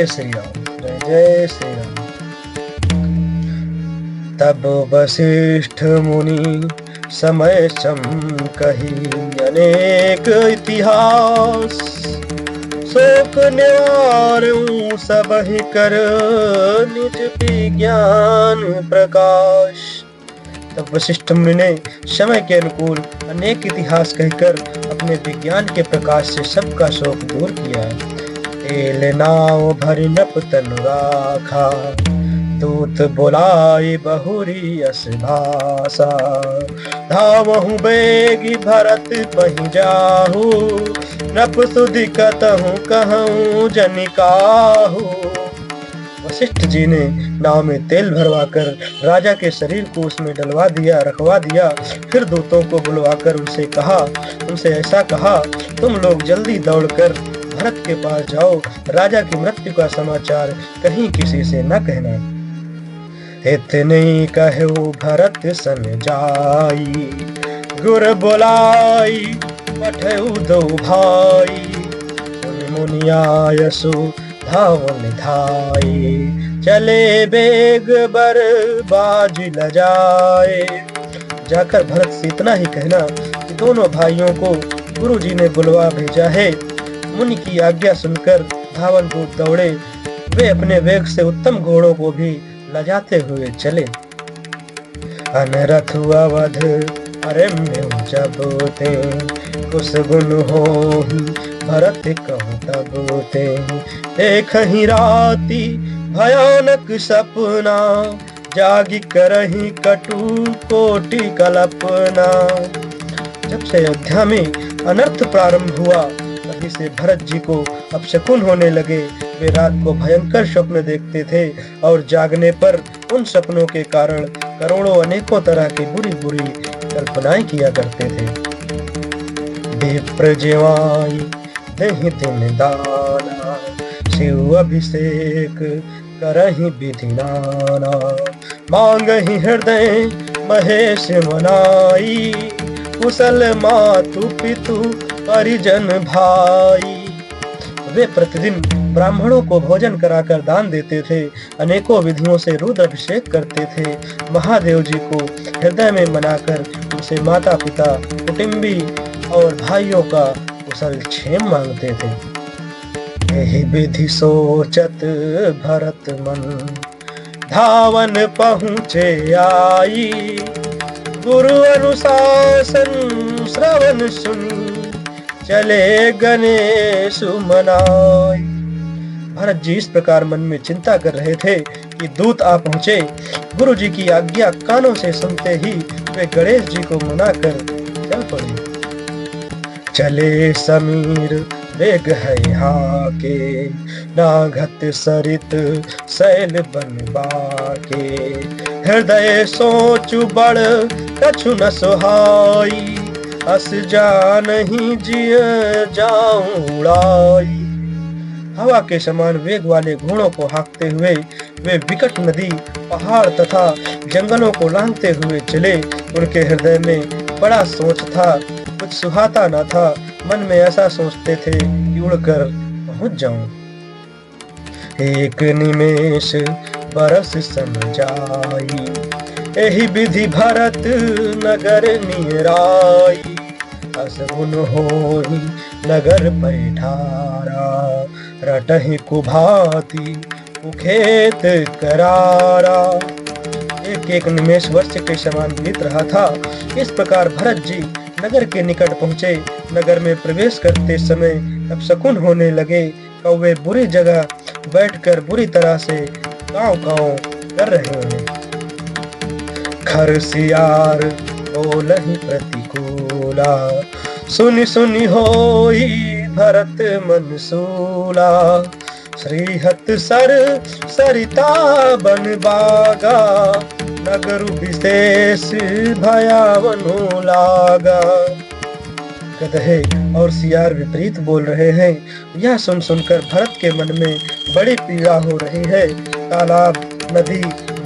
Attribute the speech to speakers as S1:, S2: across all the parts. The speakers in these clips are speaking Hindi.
S1: जय श्री राम, जय जय श्री राम। तब वशिष्ठ मुनि समय सम कही अनेक इतिहास, शोक निवारूं सबहि कर निज विज्ञान प्रकाश। तब वशिष्ठ मुनि ने समय के अनुकूल अनेक इतिहास कहकर अपने विज्ञान के प्रकाश से सबका शोक दूर किया। तेल नाव भरि नप तनु राखा, दूत बोलाई बहुरी अस भाषा। धावहु बेगी भरत पहि जाहु, नप सुधि कतहु कहूँ जनिकाहु। वशिष्ठ जी ने नाव में तेल भरवाकर राजा के शरीर को उसमें डलवा दिया, रखवा दिया। फिर दूतों को बुलवाकर उनसे ऐसा कहा, तुम लोग जल्दी दौड़कर भरत के पास जाओ, राजा की मृत्यु का समाचार कहीं किसी से न कहना। इतने कहु भरत सन जाई, गुर बोलाई पठऊ दो भाई। मुनियायसु धावन धाये, चले बेग बर बाज ल जाए। जाकर भरत से इतना ही कहना कि दोनों भाइयों को गुरु जी ने बुलवा भेजा है। मुनि की आज्ञा सुनकर धावन दूत दौड़े। वे अपने वेग से उत्तम घोड़ों को भी लजाते हुए चले। अनरथ अवध अरम्य जब ते, कुछ गुण होहि भरत कहु तब ते। देखहि राति भयानक सपना, जागी करहि कटु कोटि कल्पना। जब से अयोध्या में अनर्थ प्रारंभ हुआ, तभी से भरत जी को अपशकुन होने लगे। वे रात को भयंकर स्वप्न देखते थे और जागने पर उन सपनों के कारण करोड़ों अनेकों तरह की बुरी बुरी कल्पनाएं किया करते थे। विप्र जेवाई देहि दिन दाना, शिव अभिषेक करहि विधि नाना। मांगहि हृदय महेश मनाई, कुशल मातु पितु परिजन भाई। वे प्रतिदिन ब्राह्मणों को भोजन कराकर दान देते थे, अनेकों विधियों से रुद्र अभिषेक करते थे। महादेव जी को हृदय में मनाकर उनसे माता पिता, कुटुंबी और भाइयों का कुशल क्षेम मांगते थे। यही विधि सोचत भरत मन, धावन पहुँचे आई। गुरु अनुशासन श्रवण सुनी, चले गणेश मनाई। भरत जी इस प्रकार मन में चिंता कर रहे थे कि दूत आ पहुँचे। गुरु जी की आज्ञा कानों से सुनते ही वे गणेश जी को मनाकर चल पड़े। चले समीर वेग है हाके, नाघत सरित शैल बन बाके। हृदय सोचु बड़ कछु न सोहाई, अस जानहि जिय जाऊं उड़ाई। हवा के समान वेग वाले घोड़ों को हाँकते हुए वे विकट नदी, पहाड़ तथा जंगलों को लांघते हुए चले। उनके हृदय में बड़ा सोच था, कुछ सुहाता न था। मन में ऐसा सोचते थे कि उड़कर पहुंच जाऊं। एक निमेष बरस सम जाई, एहि विधि भरत नगर निराई। असगुन होहि नगर पैठारा, रटहि कुभाति कुखेत करारा। एक एक निमेष वर्ष के समान बीत रहा था। इस प्रकार भरत जी नगर के निकट पहुँचे। नगर में प्रवेश करते समय अपशकुन होने लगे। कौवे बुरी जगह बैठकर बुरी तरह से काँव-काँव कर रहे हैं। खरसियार बोलहि प्रतिकूला, सुनि सुनि होई भरत मन सूला। श्रीहत सर सरिता बन बागा, नगरु विशेष भयावनु लागा। गधे और सियार विपरीत बोल रहे हैं। यह सुन सुनकर भरत के मन में बड़ी पीड़ा हो रही है। तालाब, नदी,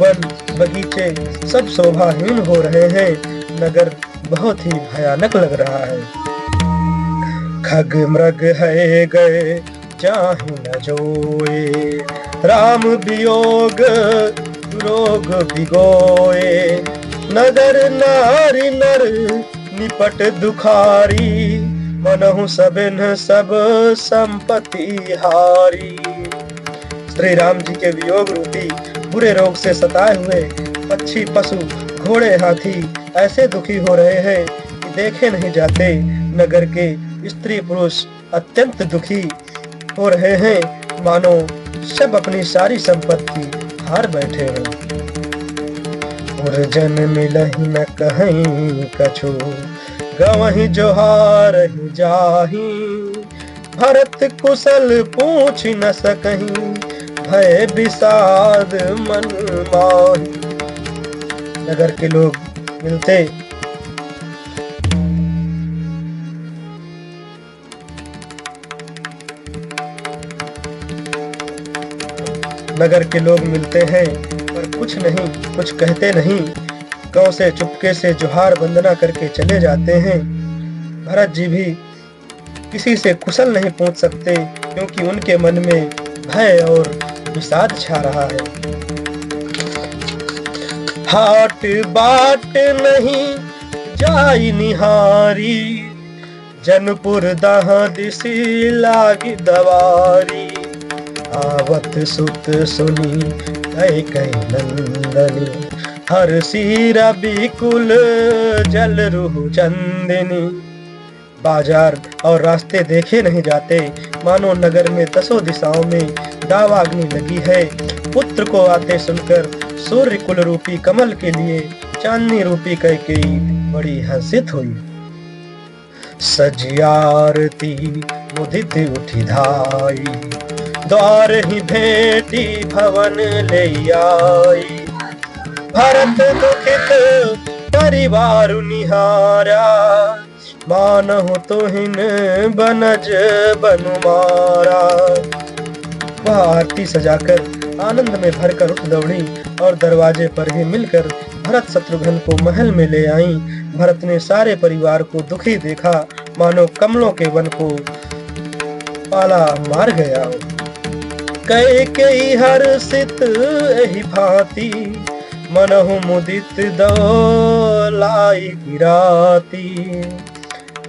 S1: वन, बगीचे सब शोभाहीन हो रहे हैं। नगर बहुत ही भयानक लग रहा है। खग मृग है गए चाहे न जोए, राम वियोग रोग भिगोए, नगर नारी नर निपट दुखारी, मनहु सबिन सब संपत्ति हारी। श्री राम जी के वियोग रूपी बुरे रोग से सताए हुए पक्षी, पशु, घोड़े, हाथी ऐसे दुखी हो रहे हैं कि देखे नहीं जाते। नगर के स्त्री पुरुष अत्यंत दुखी हो रहे हैं, मानो सब अपनी सारी संपत्ति हार बैठे हैं। उर्जन मिलहि न कहीं कछु, गवहि जोहारहि जाहि, भरत कुशल पूछ न सकहीं, भय विषाद मन माही। नगर के लोग मिलते हैं पर कुछ नहीं, कुछ कहते नहीं, गांव से चुपके से जोहार वंदना करके चले जाते हैं। भरत जी भी किसी से कुशल नहीं पूछ सकते, क्योंकि उनके मन में भय और विषाद छा रहा है। हाट बाट नहीं जाई निहारी, जनपुर दह दिसी लागी दवारी, आवत सुत सुनी कैकेयी नंदनी, हरषि रवि कुल जल रुहु चंदिनी। बाजार और रास्ते देखे नहीं जाते, मानो नगर में दसों दिशाओं में दावाग्नि लगी है। पुत्र को आते सुनकर सूर्य कुल रूपी कमल के लिए चांदनी रूपी कैकेयी बड़ी हर्षित हुई। सजियारती मुदित उठी धाई, द्वार ही भेटी भवन ले आई, भरत दुखित परिवार निहारा, मानहु तुहिन बनज बनुमारा। वह आरती सजाकर आनंद में भरकर उठ दौड़ी और दरवाजे पर ही मिलकर भरत शत्रुघ्न को महल में ले आई। भरत ने सारे परिवार को दुखी देखा, मानो कमलों के वन को पाला मार गया। कैकेयी हर्षित एहि भांति, मनहु मुदित दौलाई गिराती,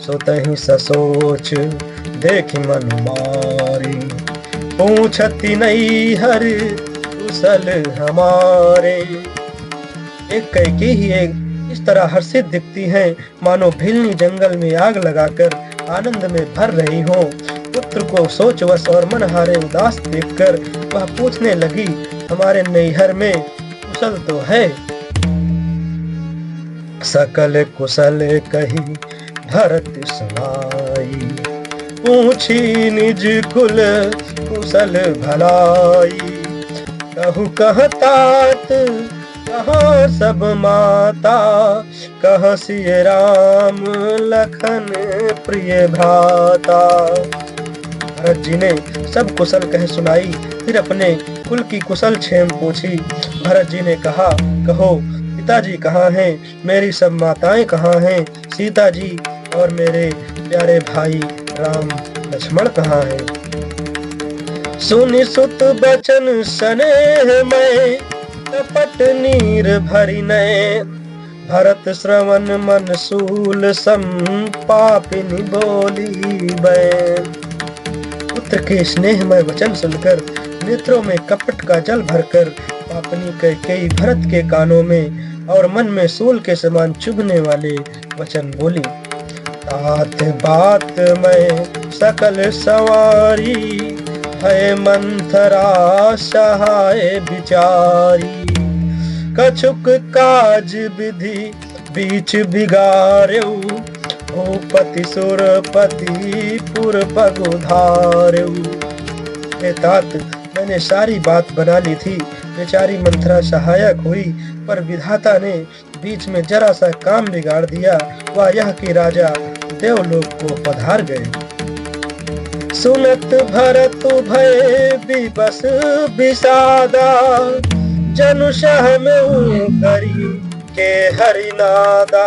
S1: सोतहि ससोच देखि मन मारी, पूछती नहीं हर कुशल हमारे। एक कैकेयी इस तरह हर्षित दिखती हैं, मानो भिलनी जंगल में आग लगाकर आनंद में भर रही हो। पुत्र को सोचवश और मनहारे उदास देखकर वह पूछने लगी, हमारे नैहर में कुशल तो है? सकल कुशल कही भरत सुनाई, पूछी निज कुल कुशल भलाई, कहु कह तात कहाँ सब माता, कह सिय राम लखन प्रिय भ्राता। भरत जी ने सब कुशल कह सुनाई, फिर अपने कुल की कुशल क्षेम पूछी। भरत जी ने कहा, कहो पिताजी कहाँ हैं, मेरी सब माताएं कहाँ हैं, सीता जी और मेरे प्यारे भाई राम लक्ष्मण कहाँ हैं। सुनि सुत बचन स्नेह में, कपट नीर भरी नैन, भरत श्रवण मन सूल संपापिनी बोली बैन। पुत्र के स्नेहमय वचन सुनकर नेत्रों में कपट का जल भरकर पापनी कैकेयी भरत के कानों में और मन में सूल के समान चुभने वाले वचन बोली। तात बात में सकल सवारी, है मंथरा सहाय बिचारी, कछुक काज विधि बीच बिगार्यौ, भूपति सुरपति पुर पगुधार्यौ। हे तात, मैंने सारी बात बना ली थी, बेचारी मंथरा सहायक हुई, पर विधाता ने बीच में जरा सा काम बिगाड़ दिया। वह यह कि राजा देवलोक को पधार गए। सुनत भरत भय विवश विषादा, जनु सह में करी के हरिनादा।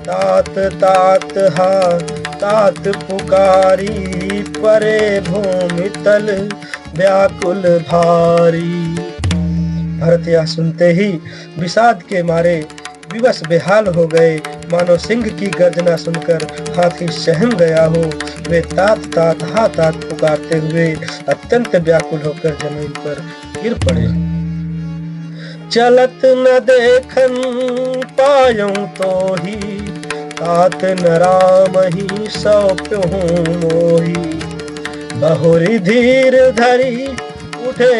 S1: तात तात हा तात पुकारी, परे भूमि तल व्याकुल भारी। भरत यह सुनते ही विषाद के मारे विवश बेहाल हो गए, मानो सिंह की गर्जना सुनकर हाथी सहम गया हो। वे तात तात हा तात पुकारते हुए अत्यंत व्याकुल होकर जमीन पर गिर पड़े। चलत न देखन पायूं तो ही, तात न राम ही सौंप्यो मोही। बहुरी धीर धरी उठे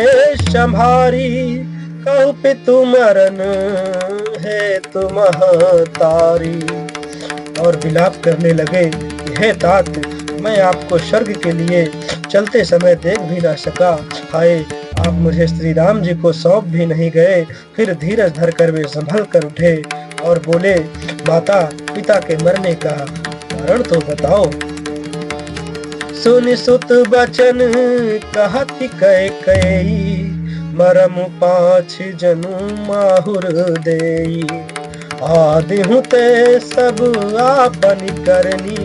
S1: संभारी, कहु पितु मरन है तुम तारी। और विलाप करने लगे, हे तात, मैं आपको स्वर्ग के लिए चलते समय देख भी ना सका। हाय, आप मुझे श्री राम जी को सौंप भी नहीं गए। फिर धीरज धरकर वे संभल कर उठे और बोले, माता पिता के मरने का कारण तो बताओ। सुनि सुत बचन कहत कैकेयी, मरम पाछ जनु माहुर देई। आदि हुते सब आपन करनी,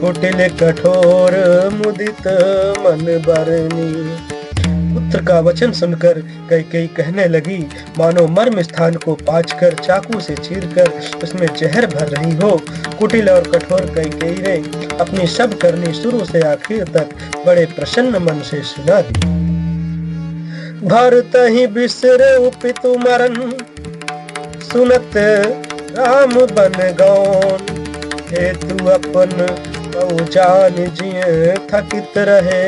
S1: कुटिल कठोर मुदित मन बरनी। पुत्र का वचन सुनकर कैकेयी कहने लगी, मानो मर्म स्थान को पाँचकर चाकू से चीरकर उसमें जहर भर रही हो। कुटिल और कठोर कैकेयी ने अपनी सब करनी शुरू से आखिर तक बड़े प्रसन्न मन से सुना दी। भरत ही बिसरे पितु मरन, सुनत राम बन गौन। हेतु अपन जान जिए थकित रहे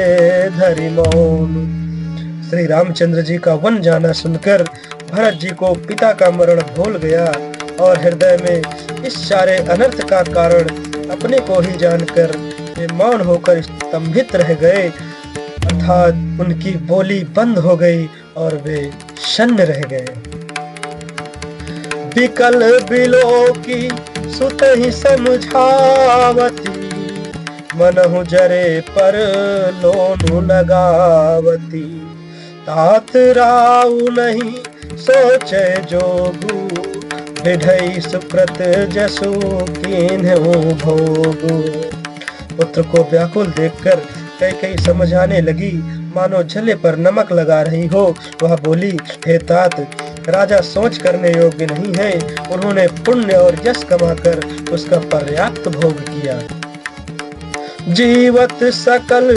S1: धरि मौन। श्री रामचंद्र जी का वन जाना सुनकर भरत जी को पिता का मरण भूल गया और हृदय में इस सारे अनर्थ का कारण अपने को ही जानकर वे मौन होकर स्तंभित रह गए, अर्थात उनकी बोली बंद हो गई और वे शन्न रह गए। विकल बिलोकी सुत ही समझावती, मनहु जरे पर लोनु लगावती। तात राउ नहीं सोचे जोगु, विधई सुकृत जसु कीन्हु भोगु। पुत्र को व्याकुल देखकर कैकेयी समझाने लगी, मानो जले पर नमक लगा रही हो। वह बोली, हे तात, राजा सोच करने योग्य नहीं है। उन्होंने पुण्य और यश कमाकर उसका पर्याप्त भोग किया। जीवत सकल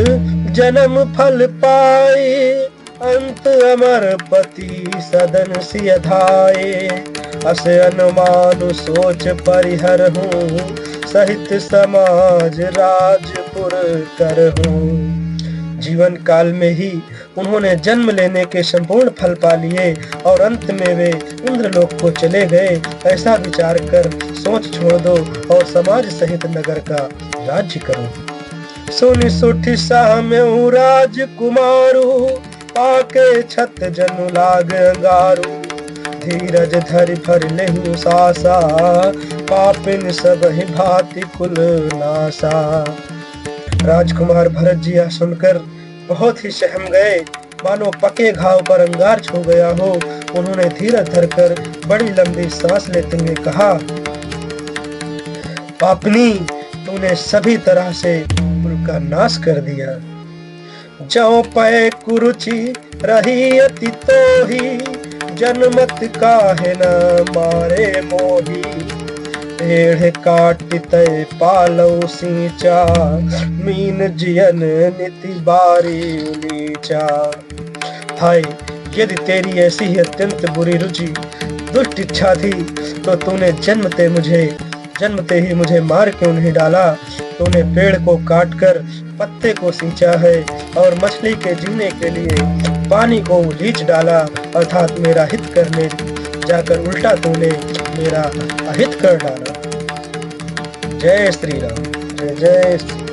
S1: जन्म फल पाए, अंत अमर पति सदन सिय धाये। अस अनुमान सोच परिहर हूँ, सहित समाज राजपुर कर हूँ। जीवन काल में ही उन्होंने जन्म लेने के संपूर्ण फल पा लिए और अंत में वे इंद्रलोक को चले गए। ऐसा विचार कर सोच छोड़ दो और समाज सहित नगर का राज्य करो। सुनि सुठी साम्यु राजकुमारू, पाके छत जनु लाग अंगारू। धीरज धरि भर लेहु सासा, पापिन सब ही भांति कुल नासा। राजकुमार भरत जी यह सुनकर बहुत ही सहम गए, मानो पके घाव पर अंगार छू गया हो। उन्होंने धीरज धरकर बड़ी लंबी सांस लेते हुए कहा, पापनी, तूने सभी तरह से उनका नाश कर दिया। जो पै कुरुचि रही अति तोही, जनमत काहे न मारे मोही। पेड़ काटिते पालौ सींचा, मीन जियन निति बारी नीचा। हाय, यदि तेरी ऐसी ही अत्यंत बुरी रुचि दुष्ट इच्छा थी तो तूने जन्मते ही मुझे मार क्यों नहीं डाला। तूने पेड़ को काटकर पत्ते को सींचा है और मछली के जीने के लिए पानी को लीच डाला, अर्थात मेरा हित करने जाकर उल्टा तूने मेरा अहित कर डाला। जय श्री राम, जय जय श्री